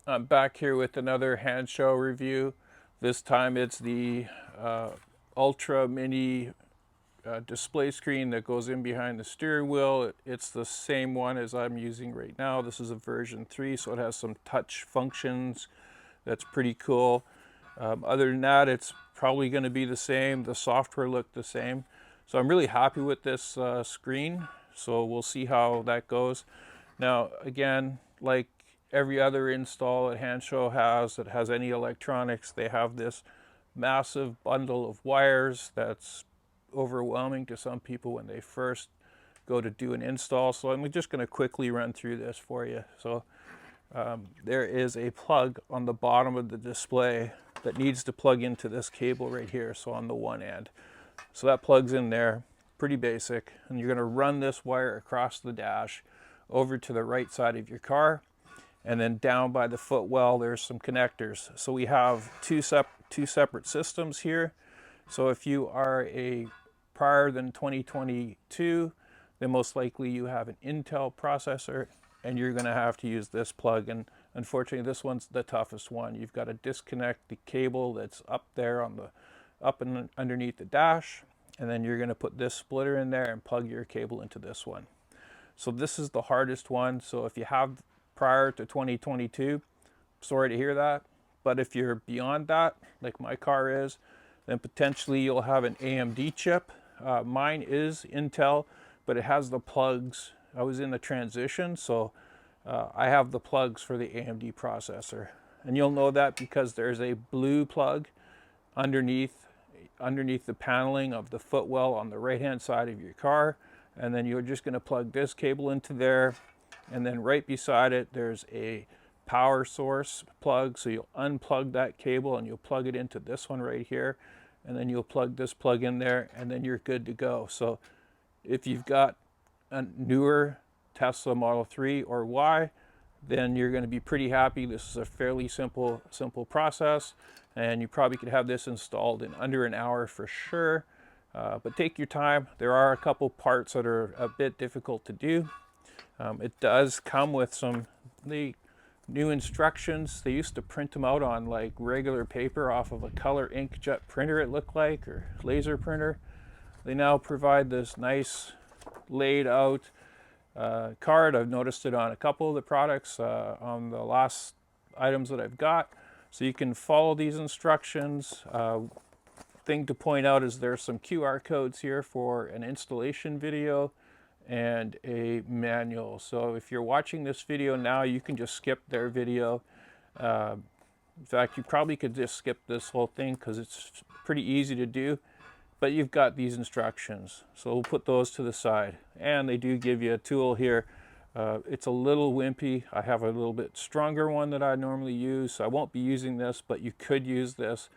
I'm back here with another Hansshow review. This time it's the Ultra Mini display screen that goes in behind the steering wheel. It's the same one as I'm using right now. This is a version 3, so it has some touch functions. That's pretty cool. Other than that, it's probably going to be the same. The software looked the same. So I'm really happy with this screen. So we'll see how that goes. Now, again, like every other install that Hansshow has that has any electronics, they have this massive bundle of wires that's overwhelming to some people when they first go to do an install. So I'm just going to quickly run through this for you. So there is a plug on the bottom of the display that needs to plug into this cable right here, so on the one end. So that plugs in there, pretty basic, and you're going to run this wire across the dash over to the right side of your car, and then down by the footwell there's some connectors. So we have two separate systems here. So if you are a prior than 2022, then most likely you have an Intel processor, and you're going to have to use this plug. And unfortunately, this one's the toughest one. You've got to disconnect the cable that's up there on the and underneath the dash, and then you're going to put this splitter in there and plug your cable into this one. So this is the hardest one. So if you have prior to 2022, sorry to hear that. But if you're beyond that, like my car is, then potentially you'll have an AMD chip. Mine is Intel, but it has the plugs. I was in the transition, so I have the plugs for the AMD processor. And you'll know that because there's a blue plug underneath the paneling of the footwell on the right-hand side of your car. And then you're just going to plug this cable into there. And then right beside it, there's a power source plug. So you'll unplug that cable and you'll plug it into this one right here. And then you'll plug this plug in there, and then you're good to go. So if you've got a newer Tesla Model 3 or Y, then you're going to be pretty happy. This is a fairly simple process, and you probably could have this installed in under an hour for sure. But take your time. There are a couple parts that are a bit difficult to do. It does come with the new instructions. They used to print them out on like regular paper off of a color inkjet printer, it looked like, or laser printer. They now provide this nice laid out card. I've noticed it on a couple of the products on the last items that I've got. So you can follow these instructions. Thing to point out is there's some QR codes here for an installation video and a manual. So if you're watching this video now, you can just skip their video. In fact, you probably could just skip this whole thing because it's pretty easy to do. But you've got these instructions, so we'll put those to the side. And they do give you a tool here. It's a little wimpy. I have a little bit stronger one that I normally use, so I won't be using this, but you could use this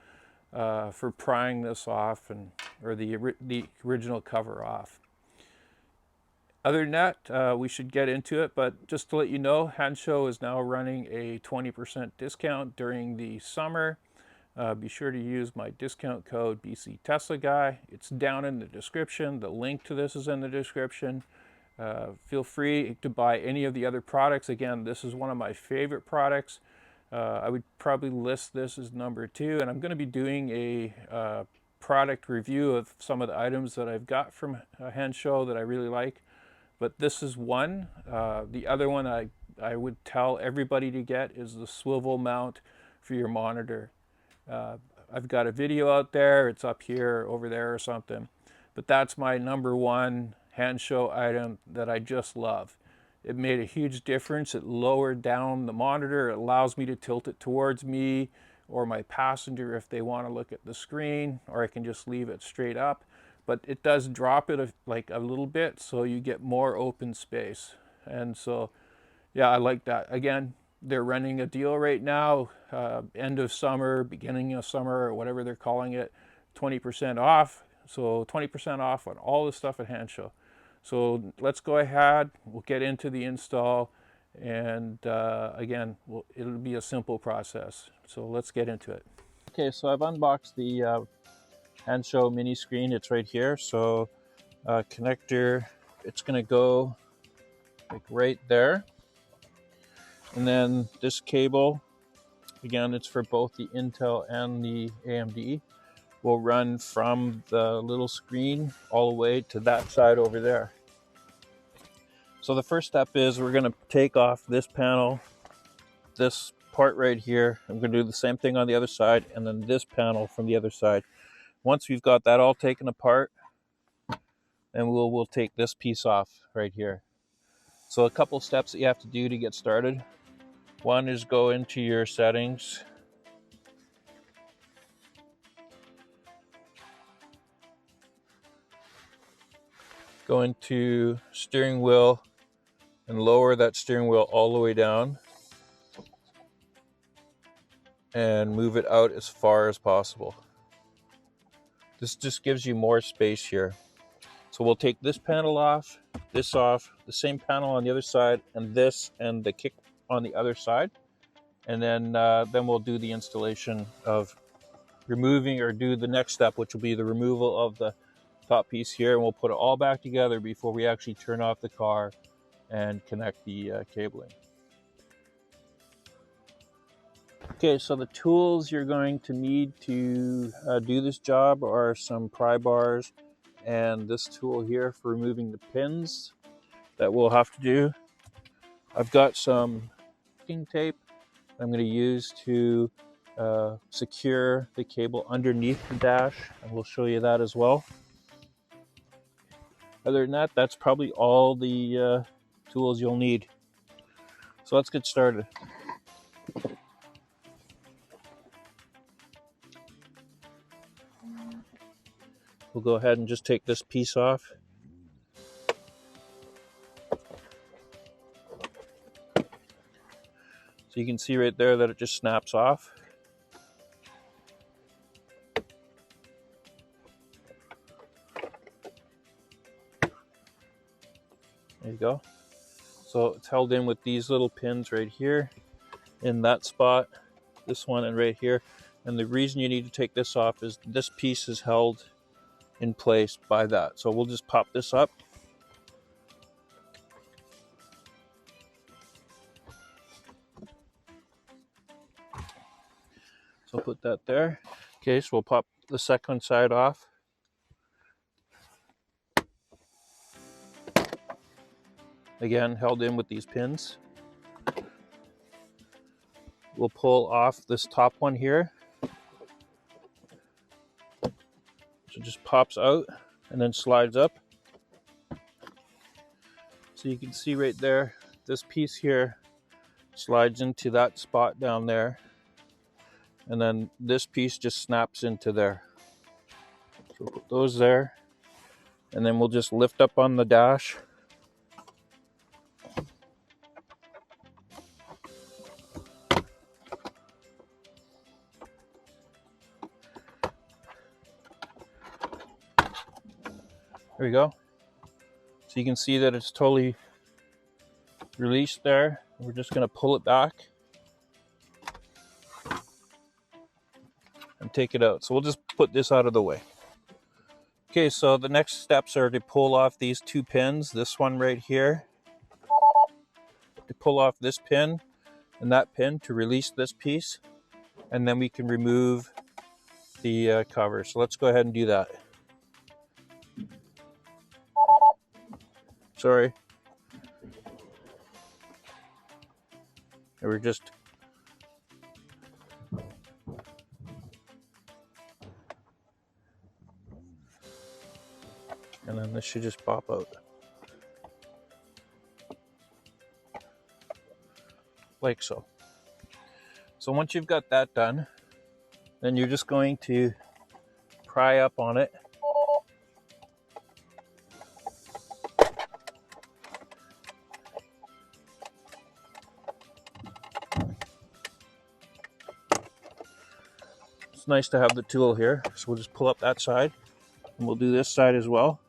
for prying this off, or the original cover off. Other than that, we should get into it, but just to let you know, Hansshow is now running a 20% discount during the summer. Be sure to use my discount code BCTeslaGuy. It's down in the description. The link to this is in the description. Feel free to buy any of the other products. Again, this is one of my favorite products. I would probably list this as number 2, and I'm going to be doing a product review of some of the items that I've got from Hansshow that I really like. But this is one. The other one I would tell everybody to get is the swivel mount for your monitor. I've got a video out there. It's up here, over there or something. But that's my number 1 Hansshow item that I just love. It made a huge difference. It lowered down the monitor. It allows me to tilt it towards me or my passenger if they want to look at the screen, or I can just leave it straight up. But it does drop it like a little bit, so you get more open space. And so, yeah, I like that. Again, they're running a deal right now, end of summer, beginning of summer, or whatever they're calling it, 20% off. So 20% off on all the stuff at Hansshow. So let's go ahead, we'll get into the install, and again, it'll be a simple process. So let's get into it. Okay, so I've unboxed the Hansshow mini screen. It's right here. So connector, it's going to go like right there. And then this cable again, it's for both the Intel and the AMD, will run from the little screen all the way to that side over there. So the first step is we're going to take off this panel, this part right here. I'm going to do the same thing on the other side, and then this panel from the other side. Once we've got that all taken apart, then we'll take this piece off right here. So a couple steps that you have to do to get started. One is go into your settings. Go into steering wheel and lower that steering wheel all the way down and move it out as far as possible. This just gives you more space here. So we'll take this panel off, the same panel on the other side, and this and the kick on the other side. And then we'll do the installation of removing, or do the next step, which will be the removal of the top piece here. And we'll put it all back together before we actually turn off the car and connect the cabling. Okay, so the tools you're going to need to do this job are some pry bars and this tool here for removing the pins that we'll have to do. I've got some packing tape I'm going to use to secure the cable underneath the dash, and we'll show you that as well. Other than that, that's probably all the tools you'll need. So let's get started. We'll go ahead and just take this piece off. So you can see right there that it just snaps off. There you go. So it's held in with these little pins right here, in that spot, this one, and right here. And the reason you need to take this off is this piece is held in place by that. So we'll just pop this up. So put that there. Okay, so we'll pop the second side off. Again, held in with these pins. We'll pull off this top one here. So it just pops out and then slides up. So you can see right there, this piece here slides into that spot down there. And then this piece just snaps into there. So we'll put those there. And then we'll just lift up on the dash. There we go. So you can see that it's totally released there. We're just going to pull it back and take it out. So we'll just put this out of the way. Okay, so the next steps are to pull off these two pins, this one right here, to pull off this pin and that pin to release this piece, and then we can remove the cover. So let's go ahead and do that. Sorry. We're just and then this should just pop out like so. So once you've got that done, then you're just going to pry up on it. It's nice to have the tool here, so we'll just pull up that side, and we'll do this side as well.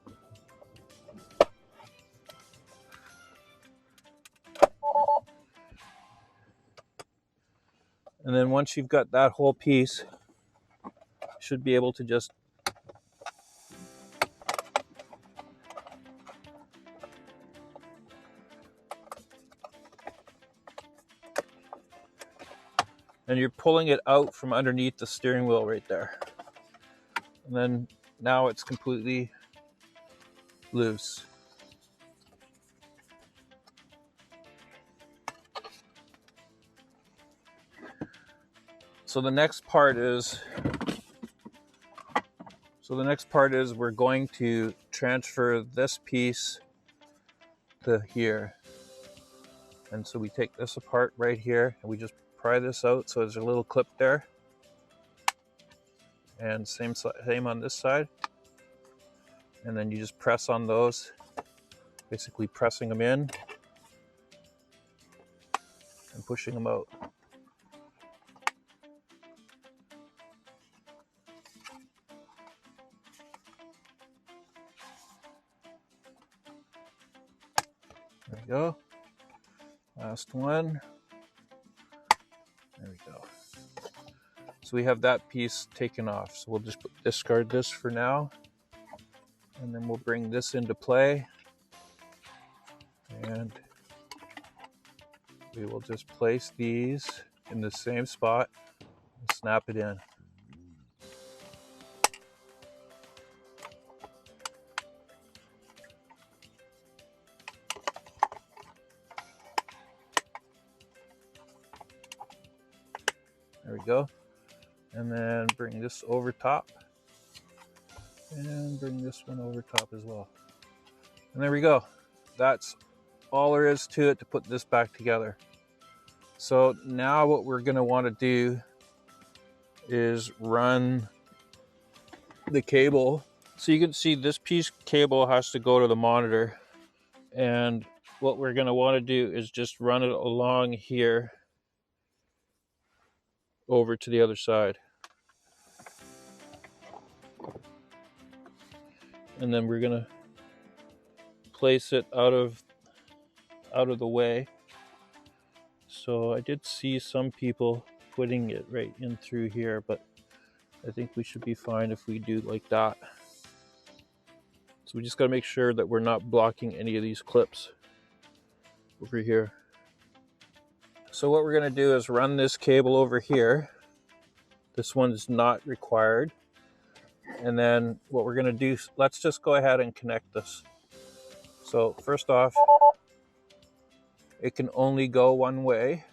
And then once you've got that whole piece, you should be able to just and you're pulling it out from underneath the steering wheel right there. And then now it's completely loose. So the next part is we're going to transfer this piece to here. And so we take this apart right here and we just pry this out. So there's a little clip there. And same on this side. And then you just press on those, basically pressing them in and pushing them out. There we go. Last one. There we go. So we have that piece taken off. So we'll just discard this for now. And then we'll bring this into play. And we will just place these in the same spot and snap it in. There we go. And then bring this over top. And bring this one over top as well. And there we go. That's all there is to it to put this back together. So now what we're going to want to do is run the cable. So you can see this piece cable has to go to the monitor. And what we're going to want to do is just run it along here over to the other side. And then we're going to place it out of the way. So I did see some people putting it right in through here, but I think we should be fine if we do like that. So we just got to make sure that we're not blocking any of these clips over here. So what we're going to do is run this cable over here. This one is not required. And then what we're going to do, let's just go ahead and connect this. So first off, it can only go one way.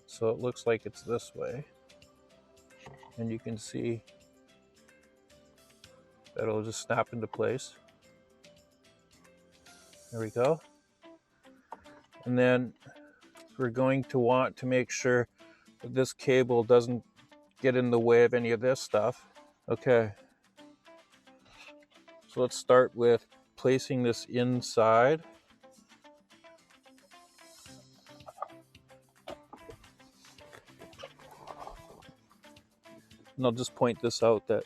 So it looks like it's this way. And you can see that it'll just snap into place. There we go. And then we're going to want to make sure that this cable doesn't get in the way of any of this stuff. Okay. So let's start with placing this inside. And I'll just point this out that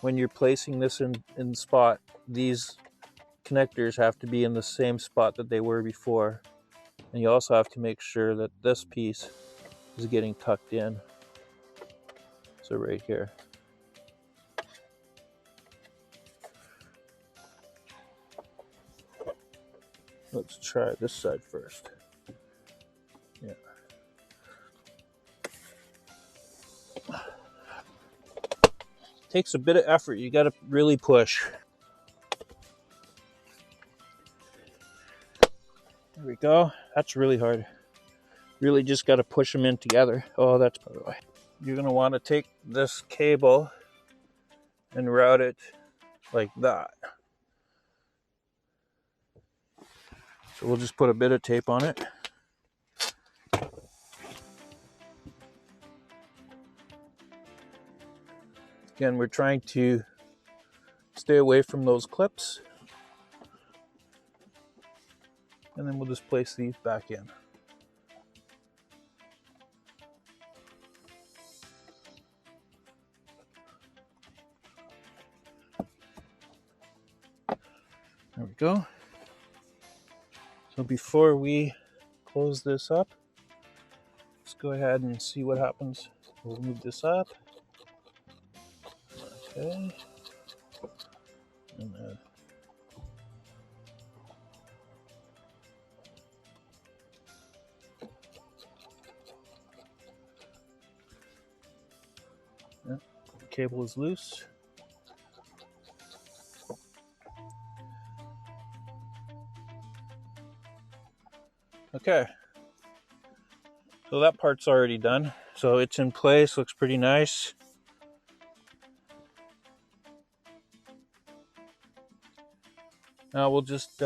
when you're placing this in spot, these connectors have to be in the same spot that they were before. And you also have to make sure that this piece is getting tucked in. So right here. Let's try this side first. Yeah. Takes a bit of effort. You got to really push. There we go. That's really hard. Really just got to push them in together. Oh, that's by the way. You're going to want to take this cable and route it like that. So we'll just put a bit of tape on it. Again, we're trying to stay away from those clips. And then we'll just place these back in. There we go. So before we close this up, let's go ahead and see what happens. We'll move this up. Okay. And then Yeah, cable is loose. Okay, so that part's already done. So it's in place, looks pretty nice. Now we'll just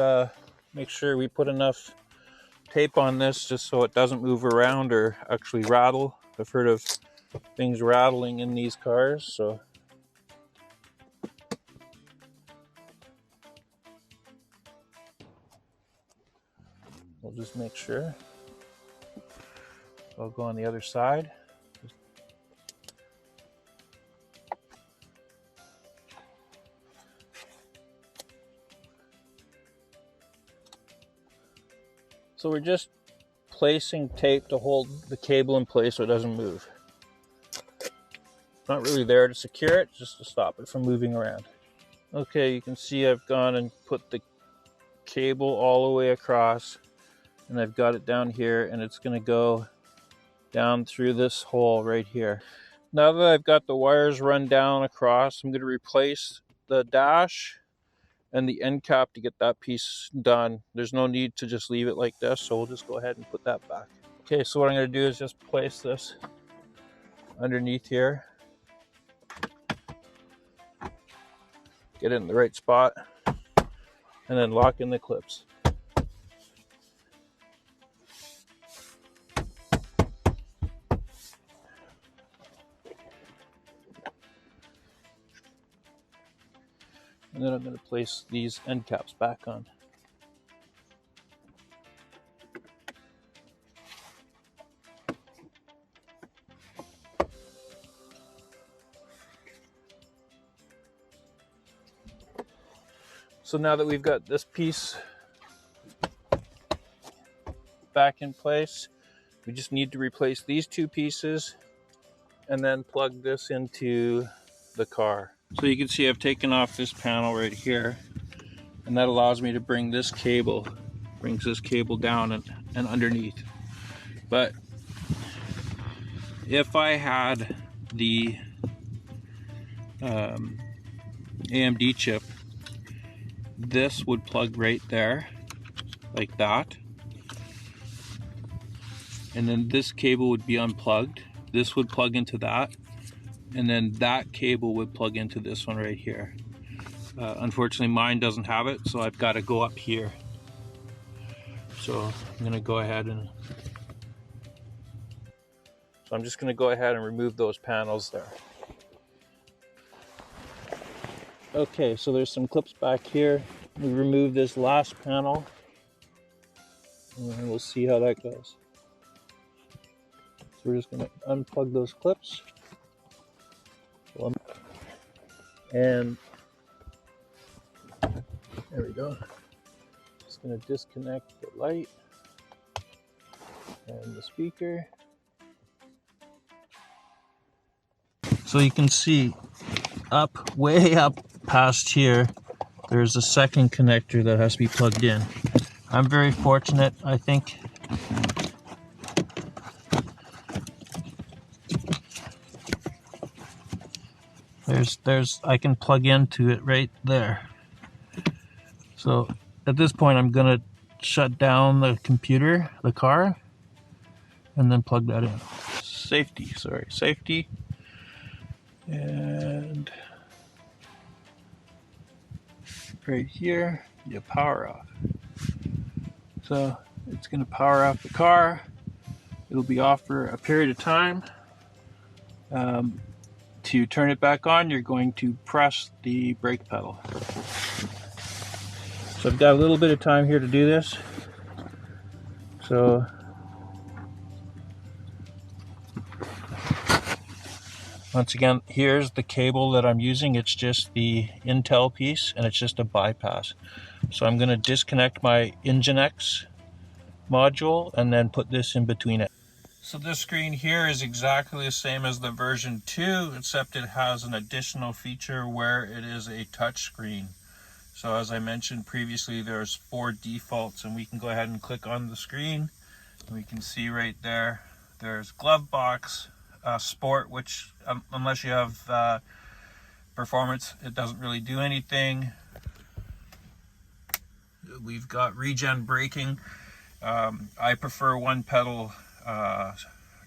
make sure we put enough tape on this just so it doesn't move around or actually rattle. I've heard of things rattling in these cars, so we'll just make sure. I'll go on the other side. So we're just placing tape to hold the cable in place so it doesn't move. It's not really there to secure it, just to stop it from moving around. Okay, you can see I've gone and put the cable all the way across, and I've got it down here, and it's going to go down through this hole right here. Now that I've got the wires run down across, I'm going to replace the dash and the end cap to get that piece done. There's no need to just leave it like this, so we'll just go ahead and put that back. Okay, so what I'm going to do is just place this underneath here. Get it in the right spot, and then lock in the clips. And then I'm going to place these end caps back on. So now that we've got this piece back in place, we just need to replace these two pieces and then plug this into the car. So you can see I've taken off this panel right here, and that allows me to bring this cable, brings this cable down and underneath. But if I had the AMD chip, this would plug right there like that, and then this cable would be unplugged. This would plug into that, and then that cable would plug into this one right here. Unfortunately mine doesn't have it, so I've got to go up here. So I'm going to go ahead and remove those panels there. Okay, so there's some clips back here. We remove this last panel, and we'll see how that goes. So we're just going to unplug those clips. And there we go. Just going to disconnect the light and the speaker. So you can see way up past here, there's a second connector that has to be plugged in. I'm very fortunate, I think. I can plug into it right there. So at this point I'm gonna shut down the computer, the car, and then plug that in. Safety. And right here, you power off. So it's going to power off the car. It'll be off for a period of time. To turn it back on, you're going to press the brake pedal. So I've got a little bit of time here to do this. So once again, here's the cable that I'm using. It's just the Intel piece, and it's just a bypass. So I'm going to disconnect my Nginx module and then put this in between it. So this screen here is exactly the same as the version 2, except it has an additional feature where it is a touch screen. So as I mentioned previously, there's 4 defaults, and we can go ahead and click on the screen. And we can see right there, there's glove box, sport, which unless you have performance, it doesn't really do anything. We've got regen braking. I prefer one pedal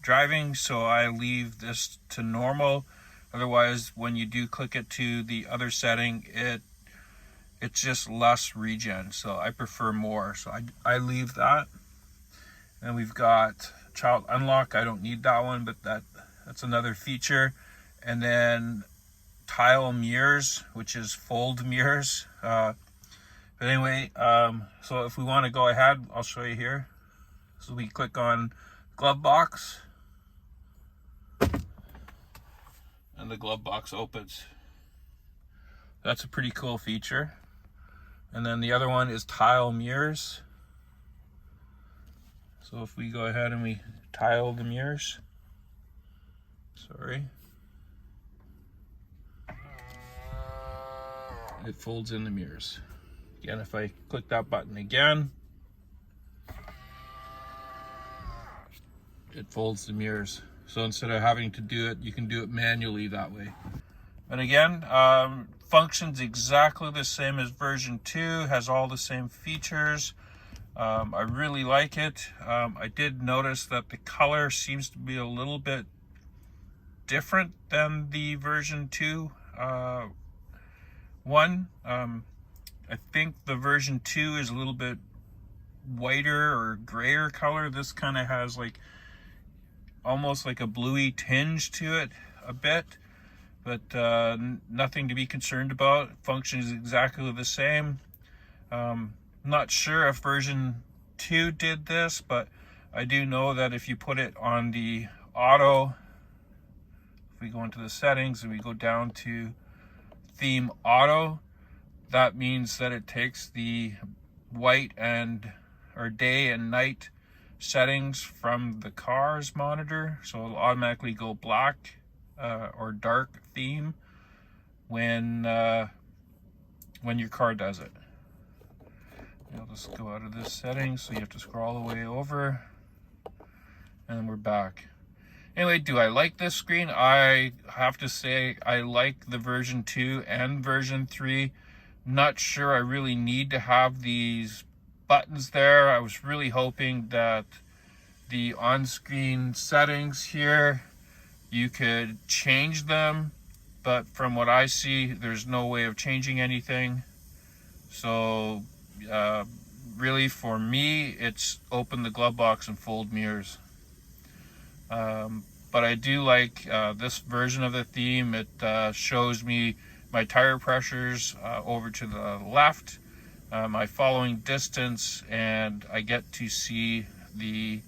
driving, so I leave this to normal. Otherwise, when you do click it to the other setting, it's just less regen, so I prefer more, so I leave that. And we've got child unlock. I don't need that one, but that's another feature. And then tile mirrors, which is fold mirrors. But anyway, so if we want to go ahead, I'll show you here. So we click on glove box, and the glove box opens. That's a pretty cool feature. And then the other one is tile mirrors. So if we go ahead and we tile the mirrors, it folds in the mirrors. Again, if I click that button again, it folds the mirrors. So instead of having to do it, you can do it manually that way. And again, functions exactly the same as version 2, has all the same features. I really like it. I did notice that the color seems to be a little bit different than the version 2 one. I think the version 2 is a little bit whiter or grayer color. This kind of has like almost like a bluey tinge to it a bit, but nothing to be concerned about. Function is exactly the same. Not sure if version 2 did this, but I do know that if you put it on the auto, if we go into the settings and we go down to theme auto, that means that it takes the white or day and night settings from the car's monitor, so it'll automatically go black or dark theme when your car does it. I'll just go out of this setting, so you have to scroll all the way over, and we're back. Anyway, do I like this screen? I have to say I like the version 2 and version 3. Not sure I really need to have these buttons there. I was really hoping that the on-screen settings here, you could change them, but from what I see, there's no way of changing anything. So really for me, it's open the glove box and fold mirrors. But I do like this version of the theme. It shows me my tire pressures over to the left, my following distance, and I get to see the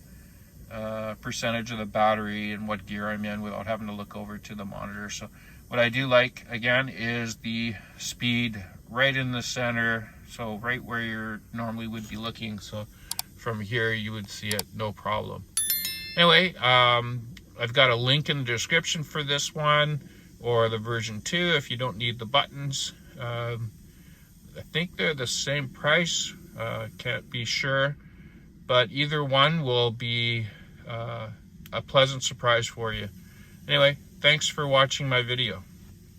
percentage of the battery and what gear I'm in without having to look over to the monitor. So what I do like, again, is the speed right in the center, so right where you normally would be looking. So from here you would see it no problem. Anyway, I've got a link in the description for this one, or the version 2 if you don't need the buttons. I think they're the same price, can't be sure, but either one will be a pleasant surprise for you. Anyway, thanks for watching my video.